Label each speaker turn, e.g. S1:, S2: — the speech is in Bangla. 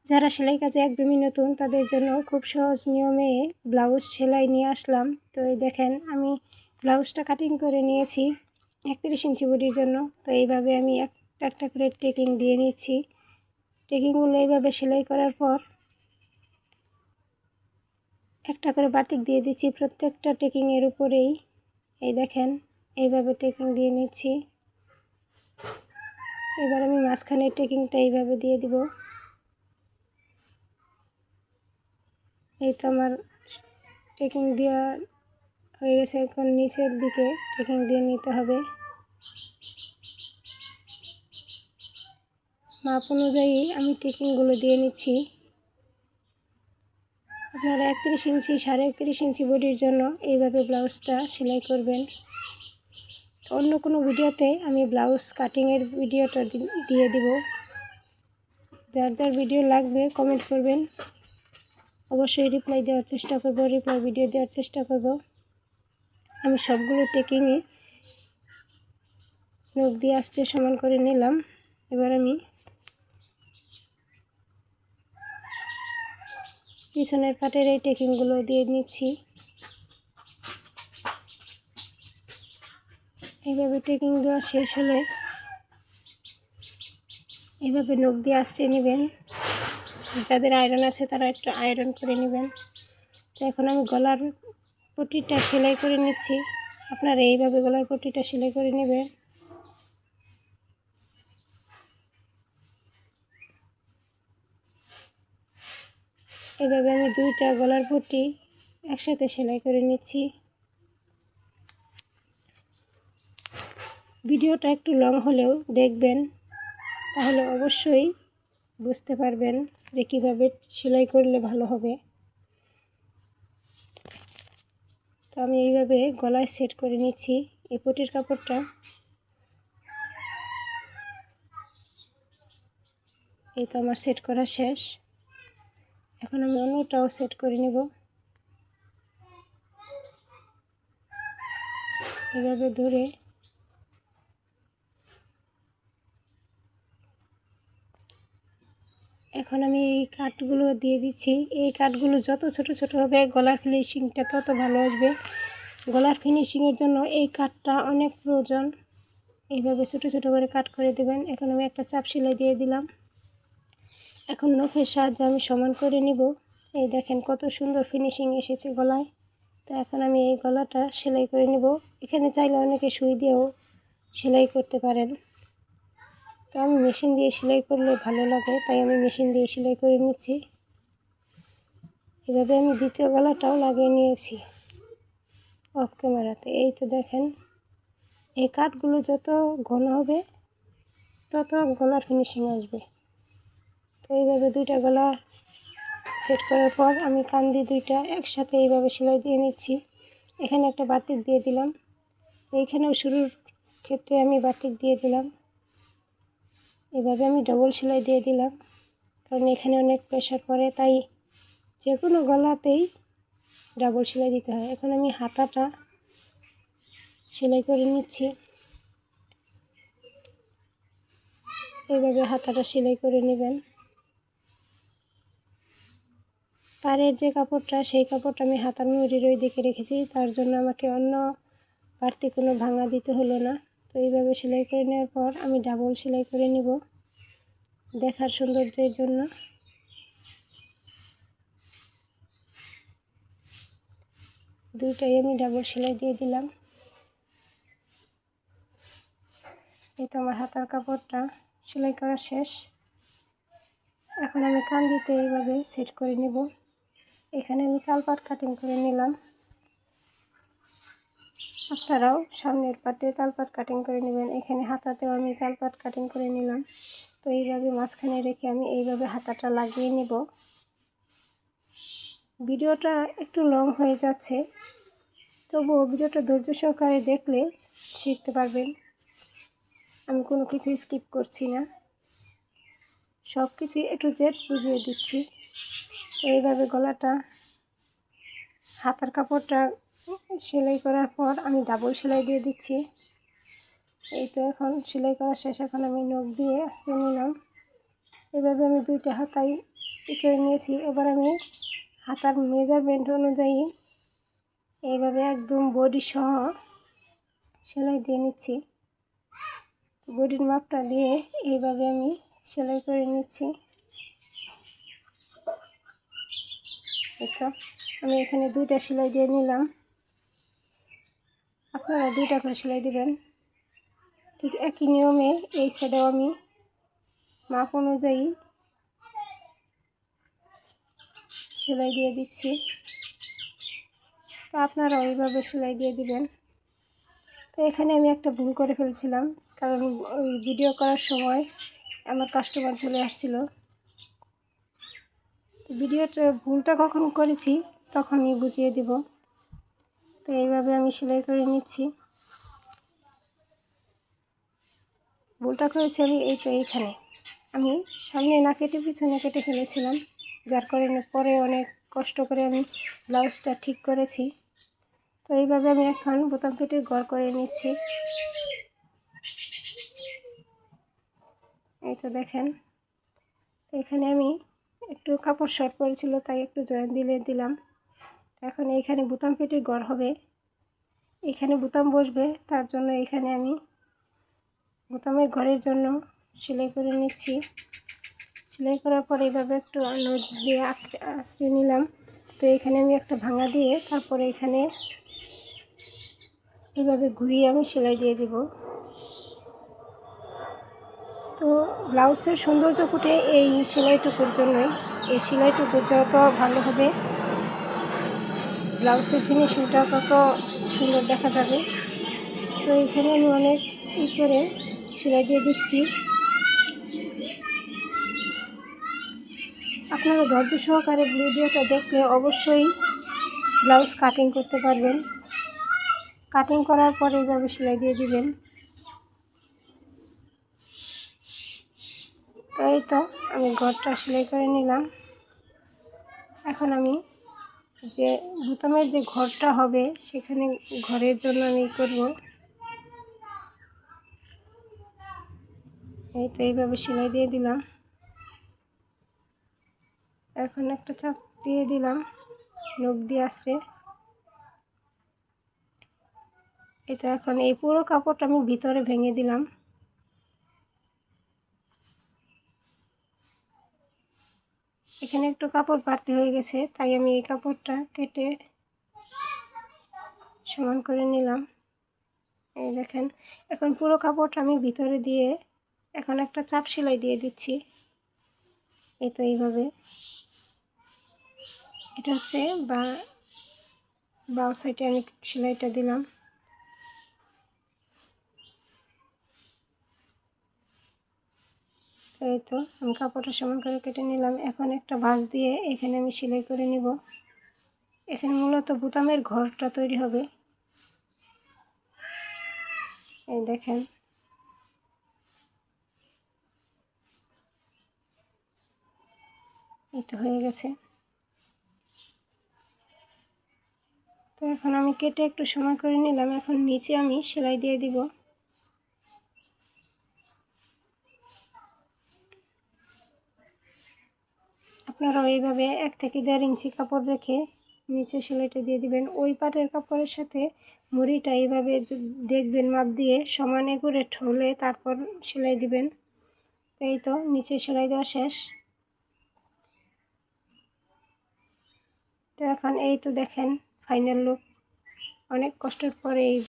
S1: যারা সেলাই কাজে একদমই নতুন তাদের জন্য খুব সহজ নিয়মে ব্লাউজ সেলাই নিয়ে আসলাম। তো এই দেখেন আমি ব্লাউজটা কাটিং করে নিয়েছি 31 ইঞ্চি বডির জন্য। তো এইভাবে আমি একটা একটা করে টেকিং দিয়ে নিচ্ছি। টেকিংগুলো এইভাবে সেলাই করার পর একটা করে বাতিক দিয়ে দিচ্ছি প্রত্যেকটা টেকিংয়ের উপরেই। এই দেখেন এইভাবে টেকিং দিয়ে নিচ্ছি। এবার আমি মাঝখানের টেকিংটা এইভাবে দিয়ে দিব। এই তো আমার টেকিং দেওয়া হয়ে গেছে। এখন নিচের দিকে টেকিং দিয়ে নিতে হবে। মাপ অনুযায়ী আমি টেকিংগুলো দিয়ে নিচ্ছি। আপনারা 31 ইঞ্চি 31.5 ইঞ্চি বডির জন্য এইভাবে ব্লাউজটা সেলাই করবেন। অন্য কোনো ভিডিওতে আমি ব্লাউজ কাটিংয়ের ভিডিওটা দিয়ে দিব। যার যার ভিডিও লাগবে কমেন্ট করবেন, অবশ্যই রিপ্লাই দেওয়ার চেষ্টা করব, রিপ্লাই ভিডিও দেওয়ার চেষ্টা করব। আমি সবগুলো টেকিংয়ে নখ দিয়ে আস্তে সমান করে নিলাম। এবার আমি পিছনের পাটের এই টেকিংগুলো দিয়ে নিচ্ছি। এইভাবে টেকিং দেওয়া শেষ হলে এইভাবে নখ দিয়ে আস্তে নেবেন। যাদের আয়রন আছে তারা একটু আয়রন করে নেবেন। তো এখন আমি গলার পট্টিটা সেলাই করে নিচ্ছি। আপনারা এইভাবে গলার পট্টিটা সেলাই করে নেবেন। এভাবে আমি দুইটা গলার পট্টি একসাথে সেলাই করে নিচ্ছি। ভিডিওটা একটু লং হলেও দেখবেন, তাহলে অবশ্যই বুঝতে পারবেন যে কীভাবে সেলাই করলে ভালো হবে। তো আমি এইভাবে গলায় সেট করে নিচ্ছি এই পটির কাপড়টা। এই তো আমার সেট করা শেষ। এখন আমি অন্যটাও সেট করে নেব। এভাবে ধরে এখন আমি এই কাটগুলো দিয়ে দিচ্ছি। এই কাটগুলো যত ছোট ছোট হবে গলার ফিনিশিংটা তত ভালো আসবে। গলার ফিনিশিংয়ের জন্য এই কাটটা অনেক প্রয়োজন। এইভাবে ছোট ছোট করে কাট করে দেবেন। এখন আমি একটা চাপ সেলাই দিয়ে দিলাম। এখন নখের সাহায্যে আমি সমান করে নিব। এই দেখেন কত সুন্দর ফিনিশিং এসেছে গলায়। তো এখন আমি এই গলাটা সেলাই করে নিব। এখানে চাইলে অনেকে সুই দিয়েও সেলাই করতে পারেন। তো আমি মেশিন দিয়ে সেলাই করলে ভালো লাগে, তাই আমি মেশিন দিয়ে সেলাই করে নিচ্ছি। এভাবে আমি দ্বিতীয় গলাটাও লাগিয়ে নিয়েছি অফ ক্যামেরাতে। এই তো দেখেন এই কাটগুলো যত ঘন হবে তত গলার ফিনিশিং আসবে। তো এইভাবে দুইটা গলা সেট করার পর আমি কান্দি দুইটা একসাথে এইভাবে সেলাই দিয়ে নিচ্ছি। এখানে একটা বাতিক দিয়ে দিলাম। এইখানেও শুরুর ক্ষেত্রে আমি বাতিক দিয়ে দিলাম। এভাবে আমি ডবল সেলাই দিয়ে দিলাম, কারণ এখানে অনেক প্রেশার পড়ে, তাই যে কোনো গলাতেই ডাবল সেলাই দিতে হয়। এখন আমি হাতাটা সেলাই করে নিচ্ছি। এইভাবে হাতাটা সেলাই করে নেবেন। পাড়ের যে কাপড়টা সেই কাপড়টা আমি হাতার মুড়ির ওই দিকে রেখেছি, তার জন্য আমাকে অন্য বাড়তি কোনো ভাঙা দিতে হলো না। তো এইভাবে সেলাই করে নেওয়ার পর আমি ডাবল সেলাই করে নিব দেখার সৌন্দর্যের জন্য। দুইটাই আমি ডাবল সেলাই দিয়ে দিলাম। এই তো আমার হাতার কাপড়টা সেলাই করা শেষ। এখন আমি কান্দিতে এইভাবে সেট করে নেব। এখানে আমি তালপাট কাটিং করে নিলাম। আপনারাও সামনের পাটে তালপাট কাটিং করে নেবেন। এখানে হাতাতেও আমি তালপাট কাটিং করে নিলাম। তো এইভাবে মাঝখানে রেখে আমি এইভাবে হাতাটা লাগিয়ে নেব। ভিডিওটা একটু লং হয়ে যাচ্ছে, তবুও ভিডিওটা ধৈর্য সহকারে দেখলে শিখতে পারবেন। আমি কোনো কিছু স্কিপ করছি না, সব কিছুই একটু জেড বুঝিয়ে দিচ্ছি। তো এইভাবে গলাটা হাতার কাপড়টা সেলাই করার পর আমি ডাবল সেলাই দিয়ে দিচ্ছি। এই তো এখন সেলাই করা শেষ। এখন আমি নখ দিয়ে আস্তে নিলাম। এভাবে আমি দুইটা হাতায় করে নিয়েছি। এবার আমি হাতার মেজারমেন্ট অনুযায়ী এইভাবে একদম বডি সহ সেলাই দিয়ে নিচ্ছি। বডির মাপটা দিয়ে এইভাবে আমি সেলাই করে নিচ্ছি। তো আমি এখানে দুইটা সেলাই দিয়ে নিলাম, আপনারা দুইটা করে সেলাই দিবেন। ঠিক একই নিয়মে এই সাইডেও আমি মাপ অনুযায়ী সেলাই দিয়ে দিচ্ছি। তো আপনারা এইভাবে সেলাই দিয়ে দিবেন। তো এখানে আমি একটা ভুল করে ফেলছিলাম, কারণ ওই ভিডিও করার সময় আমার কাস্টমার চলে আসছিল। তো ভিডিওটা ভুলটা কখন করেছি তখনই বুঝিয়ে দিব। তো এইভাবে আমি সেলাই করে নিচ্ছি। ভুলটা করেছি আমি এইখানে আমি সামনে না কেটে পিছনে কেটে ফেলেছিলাম, যার কারণে পরে অনেক কষ্ট করে আমি ব্লাউজটা ঠিক করেছি। তো এইভাবে আমি এখন বোতাম পেটির ঘর করে নিচ্ছি। এই তো দেখেন, এখানে আমি একটু কাপড় শর্ট পড়েছিল তাই একটু জয়েন দিলাম। এখন এইখানে বোতাম পেটির ঘর হবে, এখানে বোতাম বসবে, তার জন্য এখানে আমি বোতামের ঘরের জন্য সেলাই করে নিচ্ছি। সেলাই করার পর এইভাবে একটু নজ দিয়ে আঁচড়ে নিলাম। তো এখানে আমি একটা ভাঙা দিয়ে তারপরে এখানে এইভাবে ঘুরিয়ে আমি সেলাই দিয়ে দিব। তো ব্লাউজের সৌন্দর্য ফুটে এই সেলাইটুকুর জন্যই। এই সেলাইটুকু যত ভালো হবে ব্লাউজের ফিনিশিংটা তত সুন্দর দেখা যাবে। তো এখানে আমি অনেক করে সেলাই দিয়ে দিচ্ছি। আপনারা ধৈর্য সহকারে ভিডিওটা দেখলে অবশ্যই ব্লাউজ কাটিং করতে পারবেন। কাটিং করার পর এইভাবে সেলাই দিয়ে দিবেন। এই তো আমি ঘরটা সেলাই করে নিলাম। এখন আমি যে বোতামের যে ঘরটা হবে সেখানে ঘরের জন্য আমি করব। এই তো এইভাবে সেলাই দিয়ে দিলাম। এখন একটা চাপ দিয়ে দিলাম নখ দিয়ে আঁচড়ে। এই তো এখন এই পুরো কাপড়টা আমি ভিতরে ভেঙে দিলাম। এখানে একটু কাপড় বাড়তি হয়ে গেছে তাই আমি এই কাপড়টা কেটে সমান করে নিলাম। এই দেখেন, এখন পুরো কাপড়টা আমি ভিতরে দিয়ে এখন একটা চাপ সেলাই দিয়ে দিচ্ছি। এই তো এইভাবে, এটা হচ্ছে বাউ সাইডে আমি সেলাইটা দিলাম। এই তো আমি কাপড়টা সমান করে কেটে নিলাম। এখন একটা ভাঁজ দিয়ে এখানে আমি সেলাই করে নিব। এখানে মূলত বোতামের ঘরটা তৈরি হবে। এই দেখেন, এই তো হয়ে গেছে। তো এখন আমি কেটে একটু সময় করে নিলাম। এখন নিচে আমি সেলাই দিয়ে দিব। আপনারা এইভাবে 1 থেকে 1.5 ইঞ্চি কাপড় রেখে নিচে সেলাইটা দিয়ে দিবেন। ওই পাটের কাপড়ের সাথে মুড়িটা এইভাবে দেখবেন মাপ দিয়ে সমানে করে ঠলে তারপর সেলাই দিবেন। এই তো নিচে সেলাই দেওয়া শেষ। তো এখন এই তো দেখেন ফাইনাল লুক। অনেক কষ্টের পরে এই